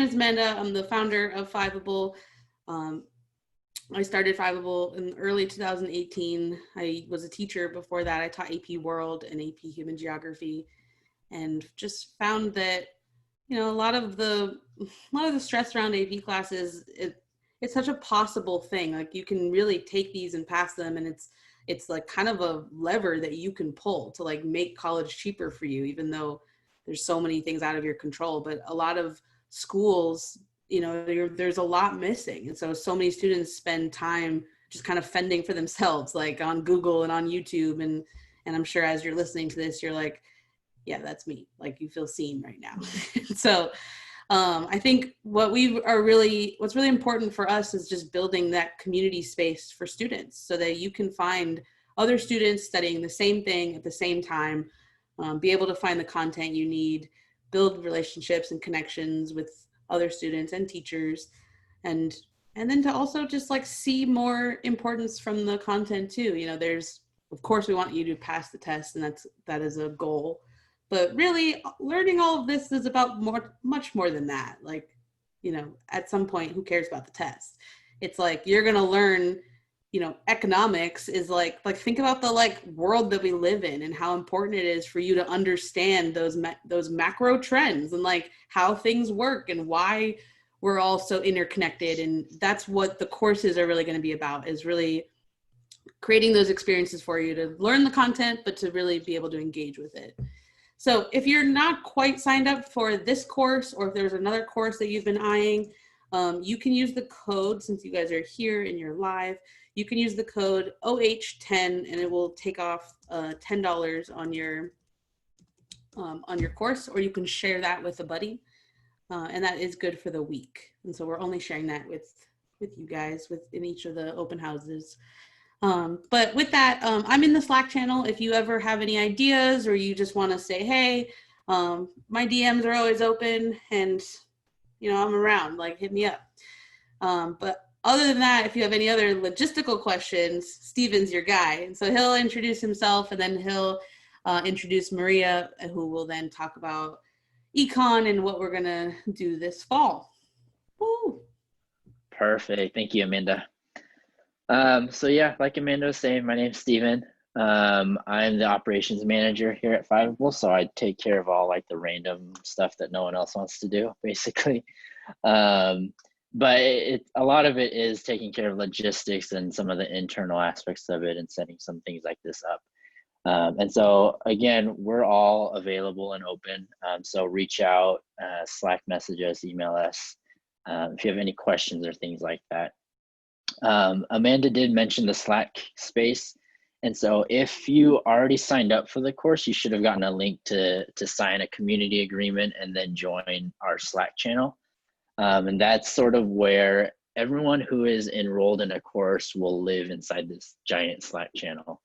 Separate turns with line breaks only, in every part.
name is Amanda. I'm the founder of Fiveable. I started Fiveable in early 2018. I was a teacher before that. I taught AP World and AP Human Geography, and just found that, you know, a lot of the stress around AP classes, it's such a possible thing. Like, you can really take these and pass them, and it's like kind of a lever that you can pull to like make college cheaper for you, even though there's so many things out of your control. But a lot of schools, you know, there's a lot missing. And so many students spend time just kind of fending for themselves, like on Google and on YouTube. And I'm sure as you're listening to this, you're like, yeah, that's me. Like, you feel seen right now. So I think what's really important for us is just building that community space for students so that you can find other students studying the same thing at the same time, be able to find the content you need, build relationships and connections with other students and teachers, and then to also just like see more importance from the content too. You know, of course we want you to pass the test, and that is a goal. But really, learning all of this is about much more than that. Like, you know, at some point, who cares about the test? It's like, you're going to learn, you know, economics is like think about the like world that we live in and how important it is for you to understand those macro trends and like how things work and why we're all so interconnected. And that's what the courses are really going to be about, is really creating those experiences for you to learn the content, but to really be able to engage with it. So if you're not quite signed up for this course, or if there's another course that you've been eyeing, you can use the code, since you guys are here and you're live, you can use the code OH10 and it will take off $10 on your course, or you can share that with a buddy. And that is good for the week. And so we're only sharing that with you guys in each of the open houses. But with that, I'm in the Slack channel. If you ever have any ideas, or you just want to say, hey, my DMs are always open, and, you know, I'm around, like, hit me up. But other than that, if you have any other logistical questions, Steven's your guy. And so he'll introduce himself, and then he'll introduce Maria, who will then talk about econ and what we're going to do this fall. Woo.
Perfect. Thank you, Amanda. So yeah, like Amanda was saying, my name's Steven. I'm the operations manager here at Fiveable, so I take care of all like the random stuff that no one else wants to do, basically. But a lot of it is taking care of logistics and some of the internal aspects of it and setting some things like this up. And so again, we're all available and open. So reach out, Slack message us, email us, if you have any questions or things like that. Amanda did mention the Slack space. And so if you already signed up for the course, you should have gotten a link to sign a community agreement and then join our Slack channel. And that's sort of where everyone who is enrolled in a course will live inside this giant Slack channel.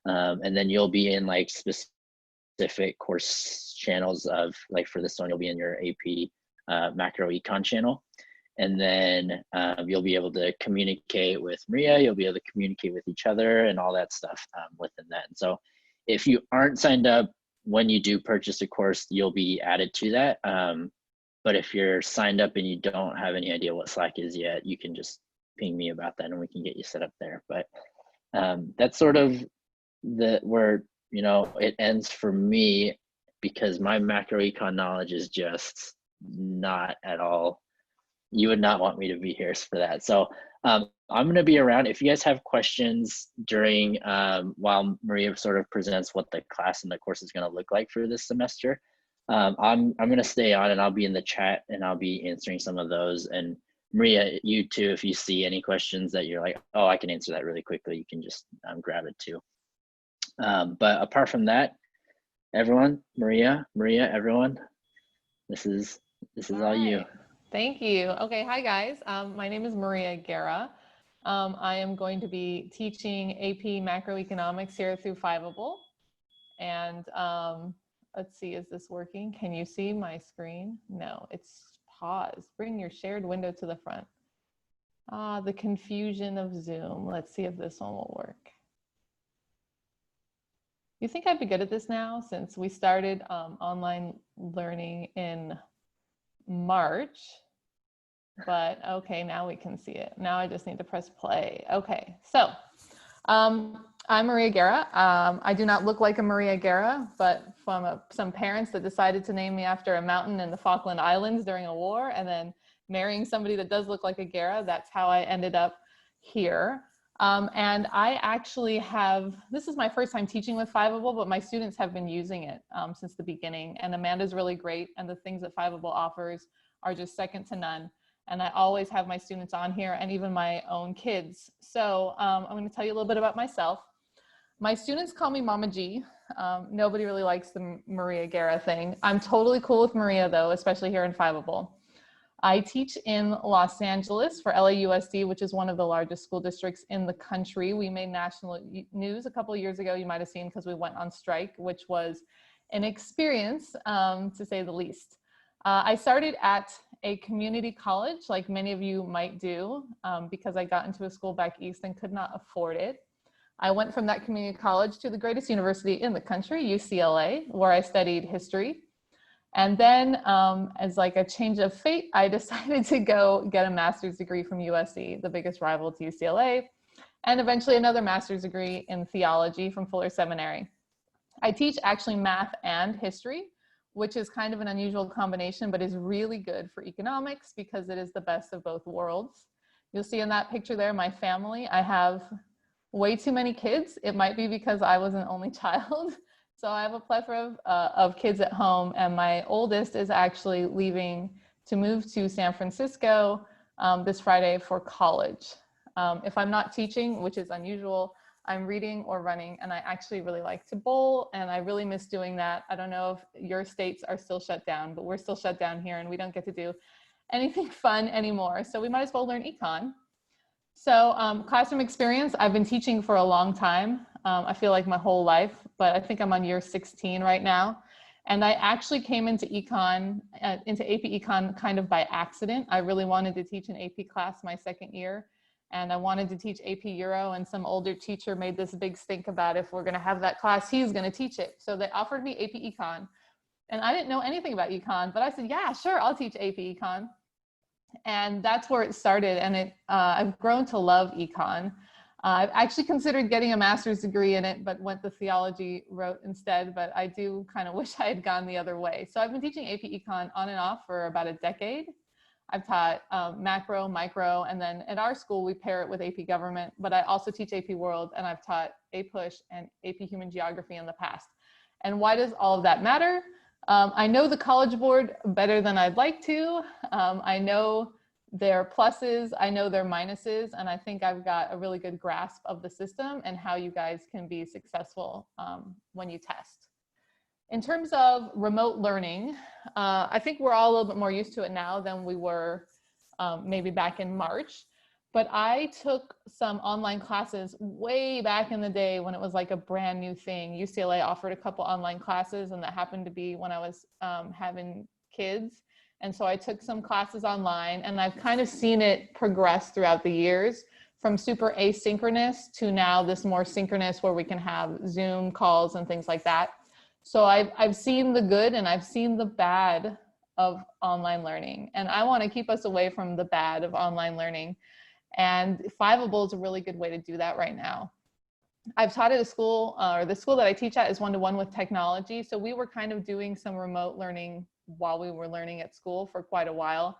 And then you'll be in like specific course channels of, like for this one, you'll be in your AP Macroecon channel. And then you'll be able to communicate with Maria, you'll be able to communicate with each other and all that stuff within that. And so if you aren't signed up, when you do purchase a course, you'll be added to that. But if you're signed up and you don't have any idea what Slack is yet, you can just ping me about that and we can get you set up there. But that's sort of where, you know, it ends for me, because my macroecon knowledge is just not at all. You would not want me to be here for that. So I'm going to be around. If you guys have questions during while Maria sort of presents what the class and the course is going to look like for this semester, I'm going to stay on and I'll be in the chat and I'll be answering some of those. And Maria, you too, if you see any questions that you're like, oh, I can answer that really quickly, you can just grab it too. But apart from that, everyone, Maria, everyone, this is all you.
Thank you. Okay, hi guys. My name is Maria Guerra. I am going to be teaching AP Macroeconomics here through Fiveable. And let's see, is this working? Can you see my screen? No, it's paused. Bring your shared window to the front. The confusion of Zoom. Let's see if this one will work. You think I'd be good at this now, since we started online learning in March? but okay, now we can see it. Now I just need to press play. Okay, so I'm Maria Guerra. I do not look like a Maria Guerra, but from some parents that decided to name me after a mountain in the Falkland Islands during a war, and then marrying somebody that does look like a Guerra, that's how I ended up here. And I actually this is my first time teaching with Fiveable, but my students have been using it since the beginning. And Amanda's really great. And the things that Fiveable offers are just second to none. And I always have my students on here and even my own kids. So I'm going to tell you a little bit about myself. My students call me Mama G. Nobody really likes the Maria Guerra thing. I'm totally cool with Maria though, especially here in Fiveable. I teach in Los Angeles for LAUSD, which is one of the largest school districts in the country. We made national news a couple of years ago, you might have seen, because we went on strike, which was an experience, to say the least. I started at a community college, like many of you might do, because I got into a school back east and could not afford it. I went from that community college to the greatest university in the country, UCLA, where I studied history. And then as like a change of fate, I decided to go get a master's degree from USC, the biggest rival to UCLA, and eventually another master's degree in theology from Fuller Seminary. I teach actually math and history, which is kind of an unusual combination, but is really good for economics because it is the best of both worlds. You'll see in that picture there, my family. I have way too many kids. It might be because I was an only child. So I have a plethora of kids at home, and my oldest is actually leaving to move to San Francisco this Friday for college. If I'm not teaching, which is unusual, I'm reading or running, and I actually really like to bowl, and I really miss doing that. I don't know if your states are still shut down, but we're still shut down here, and we don't get to do anything fun anymore. So we might as well learn econ. So classroom experience, I've been teaching for a long time. I feel like my whole life, but I think I'm on year 16 right now. And I actually came into econ, into AP Econ kind of by accident. I really wanted to teach an AP class my second year. And I wanted to teach AP Euro, and some older teacher made this big stink about if we're gonna have that class, he's gonna teach it. So they offered me AP Econ. And I didn't know anything about econ, but I said, yeah, sure, I'll teach AP Econ. And that's where it started. And I've grown to love econ. I've actually considered getting a master's degree in it, but went the theology route instead. But I do kind of wish I had gone the other way. So I've been teaching AP Econ on and off for about a decade. I've taught macro, micro, and then at our school, we pair it with AP Government, but I also teach AP World, and I've taught APUSH and AP Human Geography in the past. And why does all of that matter? I know the College Board better than I'd like to. I know their pluses, I know their minuses, and I think I've got a really good grasp of the system and how you guys can be successful when you test. In terms of remote learning, I think we're all a little bit more used to it now than we were maybe back in March. But I took some online classes way back in the day when it was like a brand new thing. UCLA offered a couple online classes, and that happened to be when I was having kids. And so I took some classes online, and I've kind of seen it progress throughout the years from super asynchronous to now this more synchronous where we can have Zoom calls and things like that. So I've seen the good and I've seen the bad of online learning, and I want to keep us away from the bad of online learning. And Fiveable is a really good way to do that right now. I've taught at a school, or the school that I teach at is one-to-one with technology. So we were kind of doing some remote learning while we were learning at school for quite a while.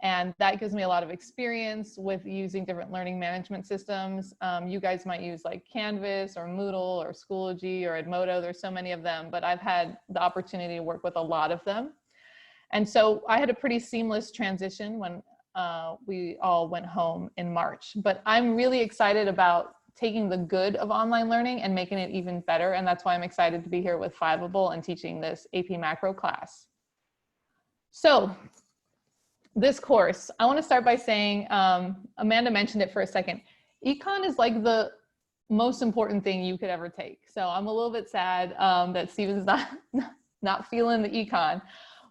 And that gives me a lot of experience with using different learning management systems. You guys might use like Canvas or Moodle or Schoology or Edmodo. There's so many of them, but I've had the opportunity to work with a lot of them. And so I had a pretty seamless transition when we all went home in March. But I'm really excited about taking the good of online learning and making it even better. And that's why I'm excited to be here with Fiveable and teaching this AP Macro class. So this course, I want to start by saying, Amanda mentioned it for a second. Econ is like the most important thing you could ever take. So I'm a little bit sad that Steven's not feeling the econ.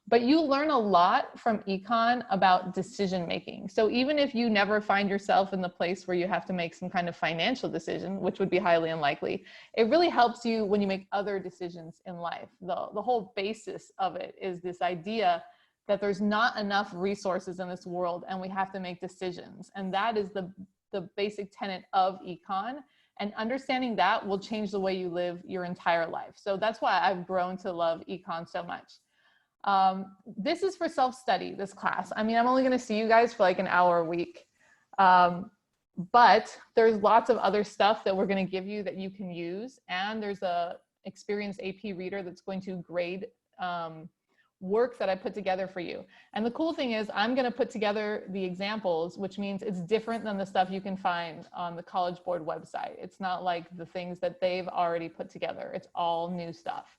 But you learn a lot from econ about decision making. So even if you never find yourself in the place where you have to make some kind of financial decision, which would be highly unlikely, it really helps you when you make other decisions in life. The whole basis of it is this idea that there's not enough resources in this world and we have to make decisions. And that is the basic tenet of econ. And understanding that will change the way you live your entire life. So that's why I've grown to love econ so much. This is for self-study, this class. I mean, I'm only gonna see you guys for like an hour a week. But there's lots of other stuff that we're gonna give you that you can use. And there's a experienced AP reader that's going to grade work that I put together for you. And the cool thing is I'm going to put together the examples, which means it's different than the stuff you can find on the College Board website. It's not like the things that they've already put together. It's all new stuff.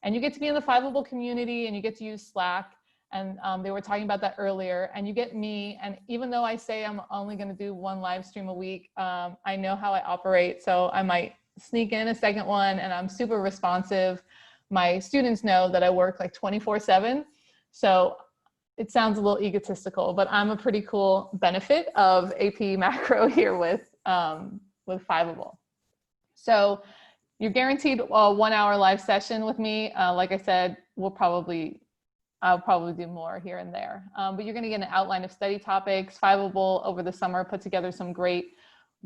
And you get to be in the Fiveable community and you get to use Slack. And they were talking about that earlier, and you get me. And even though I say I'm only going to do one live stream a week, I know how I operate. So I might sneak in a second one, and I'm super responsive. My students know that I work like 24/7. So it sounds a little egotistical, but I'm a pretty cool benefit of AP Macro here with Fiveable. So you're guaranteed a 1 hour live session with me. Like I said, I'll probably do more here and there. But you're gonna get an outline of study topics. Fiveable over the summer put together some great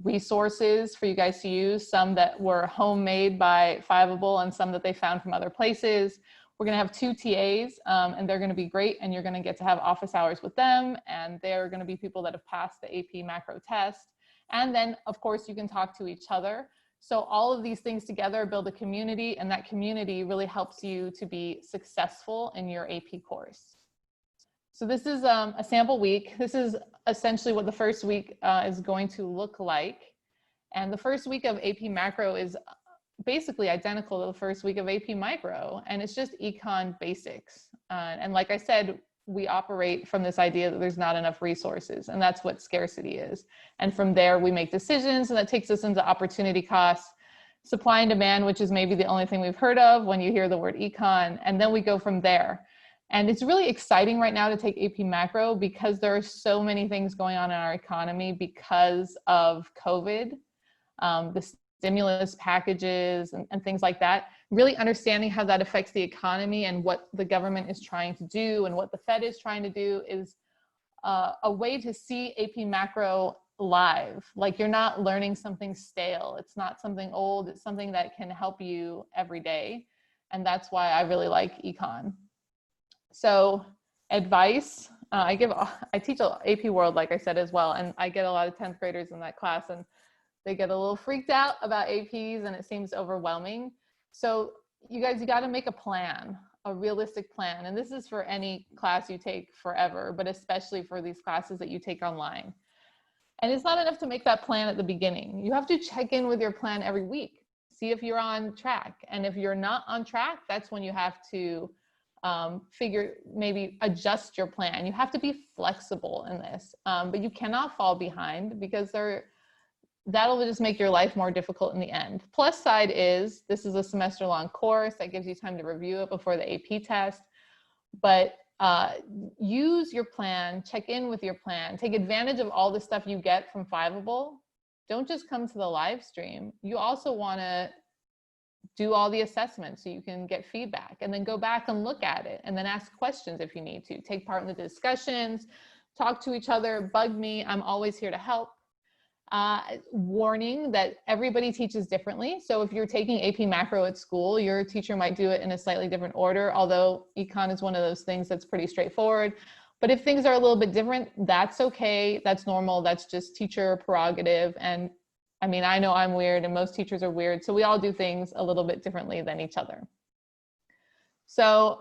resources for you guys to use, some that were homemade by Fiveable and some that they found from other places. We're gonna have 2 TAs and they're gonna be great, and you're gonna get to have office hours with them, and they're gonna be people that have passed the AP Macro test. And then of course you can talk to each other. So all of these things together build a community, and that community really helps you to be successful in your AP course. So this is a sample week. This is essentially what the first week is going to look like. And the first week of AP Macro is basically identical to the first week of AP Micro, and it's just econ basics. And like I said, we operate from this idea that there's not enough resources, and that's what scarcity is. And from there, we make decisions, and that takes us into opportunity costs, supply and demand, which is maybe the only thing we've heard of when you hear the word econ, and then we go from there. And it's really exciting right now to take AP Macro because there are so many things going on in our economy because of COVID, the stimulus packages and things like that. Really understanding how that affects the economy and what the government is trying to do and what the Fed is trying to do is a way to see AP Macro live. Like, you're not learning something stale. It's not something old. It's something that can help you every day. And that's why I really like econ. So advice, I teach AP World, like I said, as well. And I get a lot of 10th graders in that class, and they get a little freaked out about APs and it seems overwhelming. So you guys, you got to make a plan, a realistic plan. And this is for any class you take forever, but especially for these classes that you take online. And it's not enough to make that plan at the beginning. You have to check in with your plan every week, see if you're on track. And if you're not on track, that's when you have to maybe adjust your plan. You have to be flexible in this, but you cannot fall behind because that'll just make your life more difficult in the end. Plus side is this is a semester-long course that gives you time to review it before the AP test, but use your plan, check in with your plan, take advantage of all the stuff you get from Fiveable. Don't just come to the live stream. You also want to do all the assessments so you can get feedback, and then go back and look at it, and then ask questions if you need to. Take part in the discussions, talk to each other, bug me. I'm always here to help. Warning that everybody teaches differently. So if you're taking AP Macro at school, your teacher might do it in a slightly different order, although econ is one of those things that's pretty straightforward. But if things are a little bit different, that's okay. That's normal. That's just teacher prerogative. And I mean, I know I'm weird and most teachers are weird. So we all do things a little bit differently than each other. So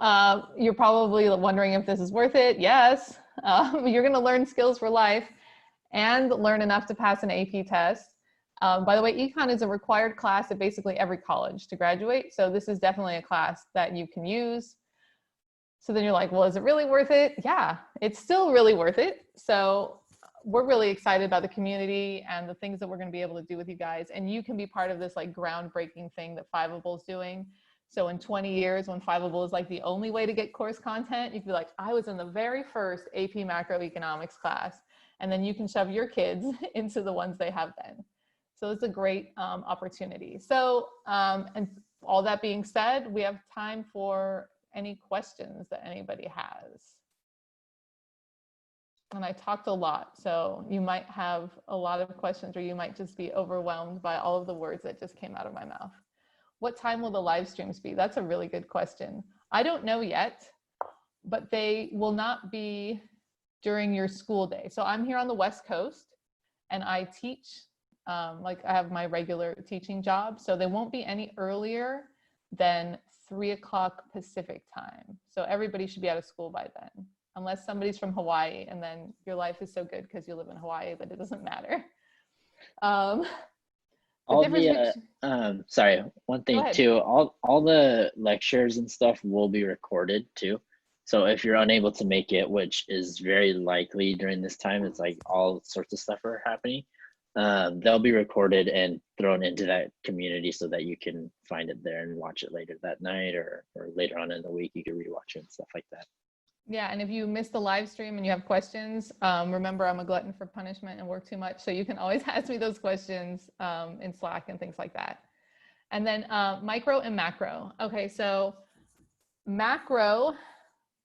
you're probably wondering if this is worth it. Yes, you're going to learn skills for life and learn enough to pass an AP test. By the way, econ is a required class at basically every college to graduate. So this is definitely a class that you can use. So then you're like, well, is it really worth it? Yeah, it's still really worth it. So we're really excited about the community and the things that we're going to be able to do with you guys. And you can be part of this like groundbreaking thing that Fiveable is doing. So in 20 years, when Fiveable is like the only way to get course content, you can be like, I was in the very first AP Macroeconomics class. And then you can shove your kids into the ones they have then. So it's a great opportunity. So, and all that being said, we have time for any questions that anybody has. and I talked a lot. So you might have a lot of questions, or you might just be overwhelmed by all of the words that just came out of my mouth. What time will the live streams be? That's a really good question. I don't know yet, but they will not be during your school day. So I'm here on the West Coast and I teach, like I have my regular teaching job. So they won't be any earlier than 3 o'clock Pacific time. So everybody should be out of school by then, unless somebody's from Hawaii, and then your life is so good because you live in Hawaii that it doesn't matter.
Sorry, one thing too, all the lectures and stuff will be recorded too. So if you're unable to make it, which is very likely during this time, it's like all sorts of stuff are happening. They'll be recorded and thrown into that community so that you can find it there and watch it later that night, or later on in the week, you can rewatch it and stuff like that.
Yeah, and if you missed the live stream and you have questions, remember I'm a glutton for punishment and work too much. So you can always ask me those questions in Slack and things like that. And then micro and macro. Okay, so macro,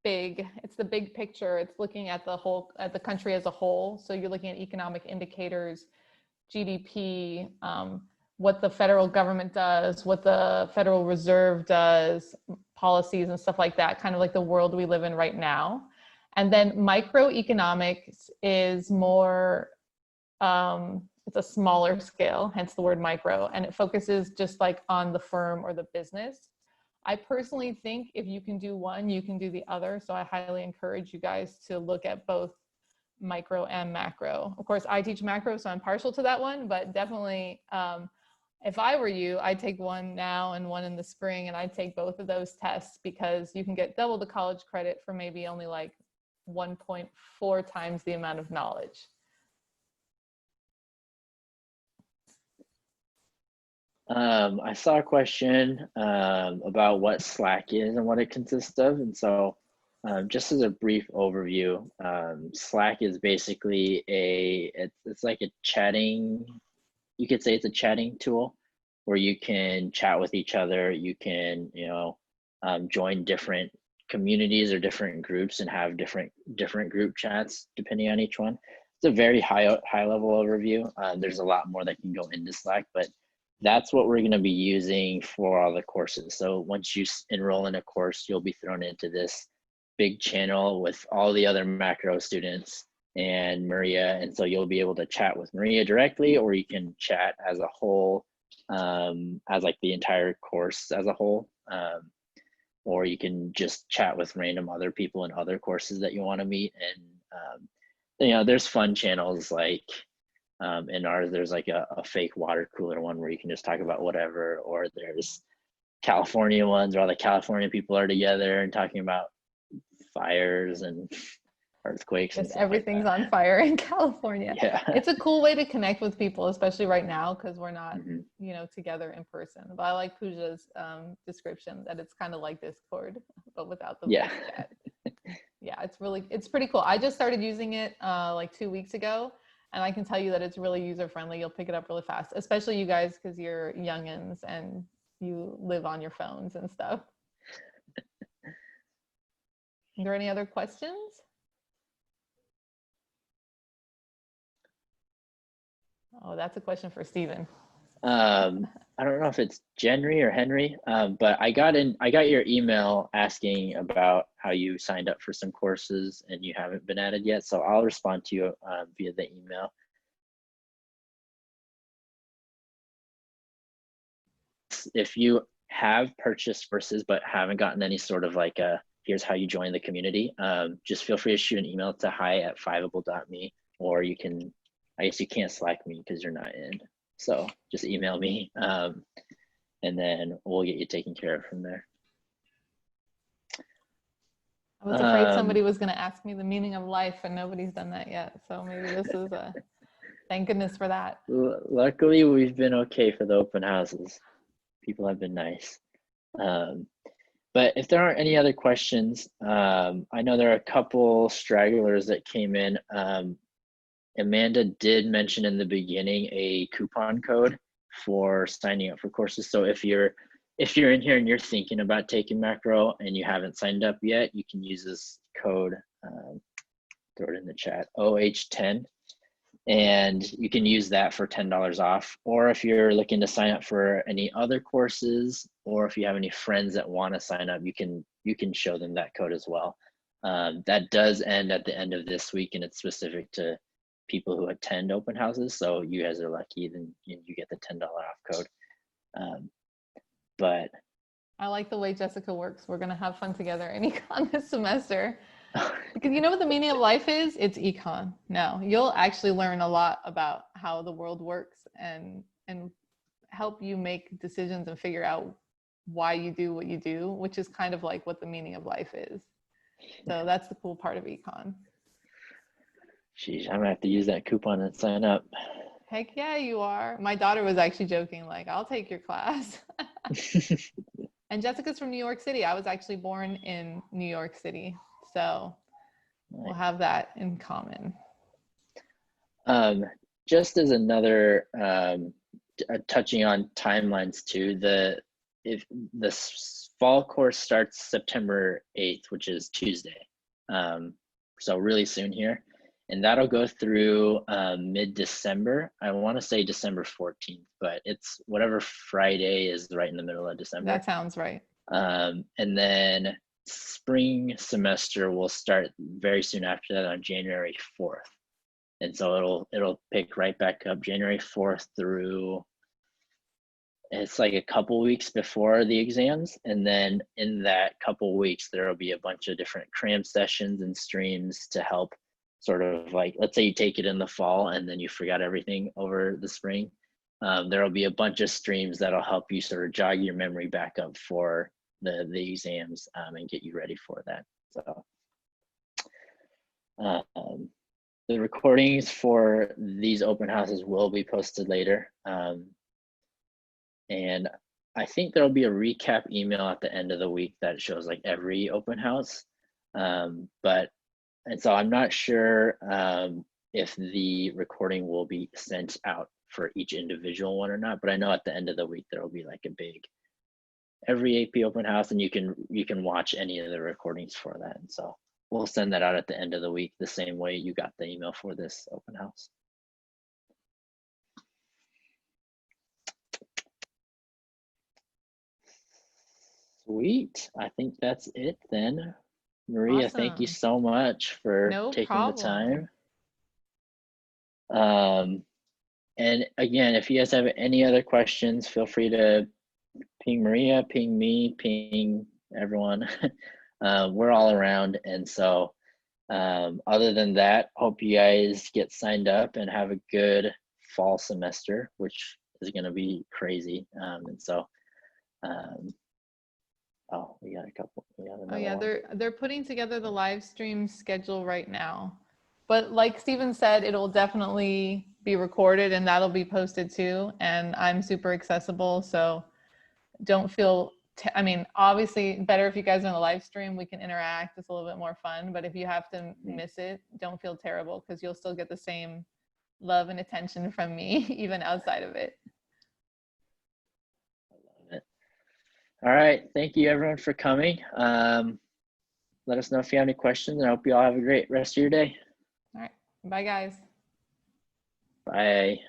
big, it's the big picture. It's looking at the whole, at the country as a whole. So you're looking at economic indicators, GDP, what the federal government does, what the Federal Reserve does, policies and stuff like that, kind of like the world we live in right now. And then microeconomics is more, it's a smaller scale, hence the word micro, and it focuses just like on the firm or the business. I personally think if you can do one, you can do the other. So I highly encourage you guys to look at both micro and macro. Of course, I teach macro, so I'm partial to that one, but definitely, if I were you, I'd take one now and one in the spring, and I'd take both of those tests because you can get double the college credit for maybe only like 1.4 times the amount of knowledge.
I saw a question about what Slack is and what it consists of. And so just as a brief overview, Slack is basically it's like a chatting, you could say it's a chatting tool where you can chat with each other. You can, join different communities or different groups and have different group chats depending on each one. It's a very high level overview. There's a lot more that can go into Slack, but that's what we're going to be using for all the courses. So once you enroll in a course, you'll be thrown into this big channel with all the other macro students and Maria. And so you'll be able to chat with Maria directly, or you can chat as a whole, as like the entire course as a whole. Or you can just chat with random other people in other courses that you want to meet. And, there's fun channels like, in ours, there's like a fake water cooler one where you can just talk about whatever, or there's California ones where all the California people are together and talking about fires and earthquakes. And
everything's like on fire in California.
Yeah.
It's a cool way to connect with people, especially right now, because we're not, together in person. But I like Pooja's description that it's kind of like Discord, but without the voice chat. Yeah, it's pretty cool. I just started using it like 2 weeks ago. And I can tell you that it's really user-friendly. You'll pick it up really fast, especially you guys, because you're youngins and you live on your phones and stuff. Are there any other questions? Oh, that's a question for Stephen.
I don't know if it's Jenry or Henry, but I got your email asking about how you signed up for some courses and you haven't been added yet. So I'll respond to you via the email. If you have purchased courses but haven't gotten any sort of like here's how you join the community, just feel free to shoot an email to hi@fiveable.me, or you can, I guess you can't Slack me because you're not in. So just email me, and then we'll get you taken care of from there.
I was afraid somebody was going to ask me the meaning of life, and nobody's done that yet. So maybe this is thank goodness for that.
Luckily, we've been okay for the open houses. People have been nice. But if there aren't any other questions, I know there are a couple stragglers that came in. Amanda did mention in the beginning a coupon code for signing up for courses. So if you're in here and you're thinking about taking macro and you haven't signed up yet, you can use this code. throw it in the chat, OH10. And you can use that for $10 off. Or if you're looking to sign up for any other courses, or if you have any friends that want to sign up, you can show them that code as well. That does end at the end of this week, and it's specific to people who attend open houses. So you guys are lucky, then you get the $10 off code. But
I like the way Jessica works. We're gonna have fun together in econ this semester. Because you know what the meaning of life is? It's econ. Now you'll actually learn a lot about how the world works and help you make decisions and figure out why you do what you do, which is kind of like what the meaning of life is. So that's the cool part of econ.
Geez, I'm gonna have to use that coupon and sign up.
Heck yeah, you are. My daughter was actually joking, like, I'll take your class. And Jessica's from New York City. I was actually born in New York City. So we'll have that in common.
Just as another, touching on timelines too, if the fall course starts September 8th, which is Tuesday. So really soon here. And that'll go through mid-December. I want to say December 14th, but it's whatever Friday is right in the middle of December.
That sounds right.
And then spring semester will start very soon after that on January 4th. And so it'll pick right back up January 4th through, it's like a couple weeks before the exams. And then in that couple weeks, there'll be a bunch of different cram sessions and streams to help sort of like, let's say you take it in the fall and then you forgot everything over the spring. There'll be a bunch of streams that'll help you sort of jog your memory back up for the exams and get you ready for that. So the recordings for these open houses will be posted later. And I think there'll be a recap email at the end of the week that shows like every open house. And so I'm not sure if the recording will be sent out for each individual one or not, but I know at the end of the week, there'll be like a big, every AP open house, and you can watch any of the recordings for that. And so we'll send that out at the end of the week, the same way you got the email for this open house. Sweet, I think that's it then. Maria,
Awesome.
Thank you so much for taking the time. And again, if you guys have any other questions, feel free to ping Maria, ping me, ping everyone. We're all around. And so other than that, hope you guys get signed up and have a good fall semester, which is going to be crazy. And so oh, we got a couple.
Oh yeah, they're putting together the live stream schedule right now. But like Steven said, it'll definitely be recorded and that'll be posted too. And I'm super accessible, so don't feel, I mean, obviously better if you guys are on the live stream, we can interact, it's a little bit more fun. But if you have to miss it, don't feel terrible because you'll still get the same love and attention from me, even outside of it.
All right, thank you everyone for coming. Let us know if you have any questions. I hope you all have a great rest of your day.
All right, bye guys.
Bye.